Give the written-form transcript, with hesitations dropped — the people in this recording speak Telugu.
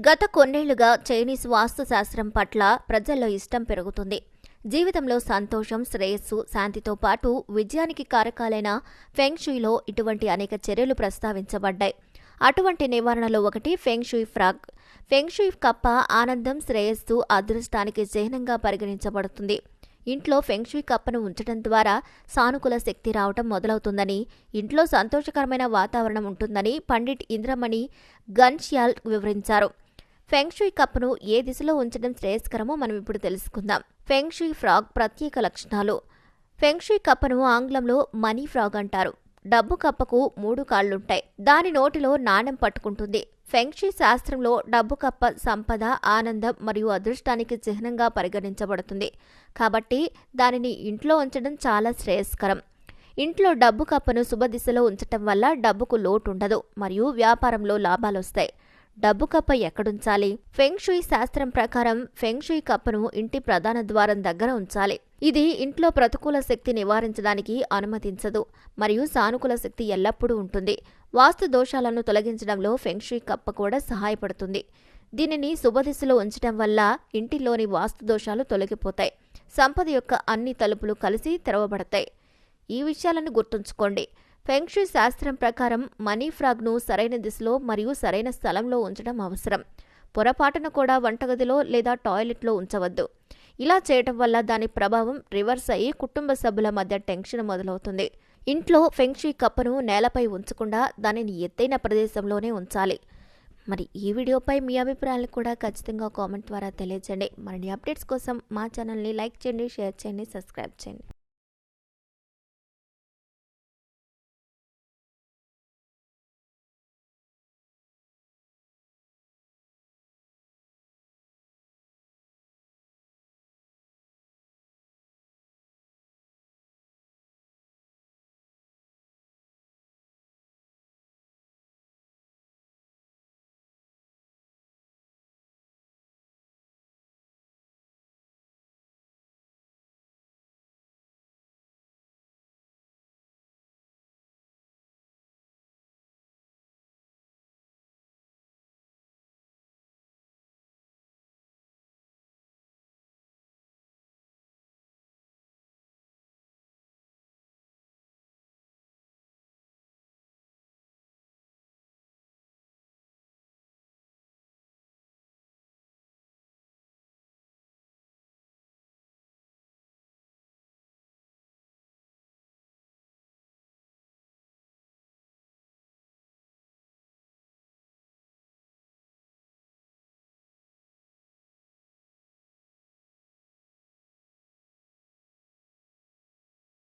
గత కొన్నేళ్లుగా చైనీస్ వాస్తు శాస్త్రం పట్ల ప్రజల్లో ఇష్టం పెరుగుతుంది. జీవితంలో సంతోషం, శ్రేయస్సు, శాంతితో పాటు విజయానికి కారకాలైన ఫెంగ్ షుయిలో ఇటువంటి అనేక చర్యలు ప్రస్తావించబడ్డాయి. అటువంటి నివారణలో ఒకటి ఫెంగ్ షుయి ఫ్రాగ్. ఫెంగ్ షుయి కప్ప ఆనందం, శ్రేయస్సు, అదృష్టానికి చిహ్నంగా పరిగణించబడుతుంది. ఇంట్లో ఫెంగ్ షుయి కప్పను ఉంచడం ద్వారా సానుకూల శక్తి రావటం మొదలవుతుందని, ఇంట్లో సంతోషకరమైన వాతావరణం ఉంటుందని పండిట్ ఇంద్రమణి గన్శ్యాల్ వివరించారు. ఫెంగ్ షుయి కప్పను ఏ దిశలో ఉంచడం శ్రేయస్కరమో మనం ఇప్పుడు తెలుసుకుందాం. ఫెంగ్ షుయి ఫ్రాగ్ ప్రత్యేక లక్షణాలు. ఫెంగ్ షుయి కప్పను ఆంగ్లంలో మనీ ఫ్రాగ్ అంటారు. డబ్బు కప్పకు 3 కాళ్లుంటాయి. దాని నోటిలో నాణెం పట్టుకుంటుంది. ఫెంగ్ షుయి శాస్త్రంలో డబ్బు కప్ప సంపద, ఆనందం మరియు అదృష్టానికి చిహ్నంగా పరిగణించబడుతుంది. కాబట్టి దానిని ఇంట్లో ఉంచడం చాలా శ్రేయస్కరం. ఇంట్లో డబ్బు కప్పను శుభదిశలో ఉంచటం వల్ల డబ్బుకు లోటు ఉండదు మరియు వ్యాపారంలో లాభాలొస్తాయి. డబ్బు కప్ప ఎక్కడుంచాలి? ఫెంగ్ షుయి శాస్త్రం ప్రకారం ఫెంగ్ షుయి కప్పను ఇంటి ప్రధాన ద్వారం దగ్గర ఉంచాలి. ఇది ఇంట్లో ప్రతికూల శక్తి నివారించడానికి అనుమతించదు మరియు సానుకూల శక్తి ఎల్లప్పుడూ ఉంటుంది. వాస్తు దోషాలను తొలగించడంలో ఫెంగ్ షుయి కప్ప కూడా సహాయపడుతుంది. దీనిని శుభదిశలో ఉంచడం వల్ల ఇంటిలోని వాస్తు దోషాలు తొలగిపోతాయి. సంపద యొక్క అన్ని తలుపులు కలిసి తెరవబడతాయి. ఈ విషయాలను గుర్తుంచుకోండి. ఫెంగ్ షుయి శాస్త్రం ప్రకారం మనీ ఫ్రాగ్ను సరైన దిశలో మరియు సరైన స్థలంలో ఉంచడం అవసరం. పొరపాటున కూడా వంటగదిలో లేదా టాయిలెట్లో ఉంచవద్దు. ఇలా చేయటం వల్ల దాని ప్రభావం రివర్స్ అయ్యి కుటుంబ సభ్యుల మధ్య టెన్షన్ మొదలవుతుంది. ఇంట్లో ఫెంగ్ షుయి కప్పను నేలపై ఉంచకుండా దానిని ఎత్తైన ప్రదేశంలోనే ఉంచాలి. మరి ఈ వీడియోపై మీ అభిప్రాయాలను కూడా ఖచ్చితంగా కామెంట్ ద్వారా తెలియజేయండి. మరిన్ని అప్డేట్స్ కోసం మా ఛానల్ని లైక్ చేయండి, షేర్ చేయండి, సబ్స్క్రైబ్ చేయండి.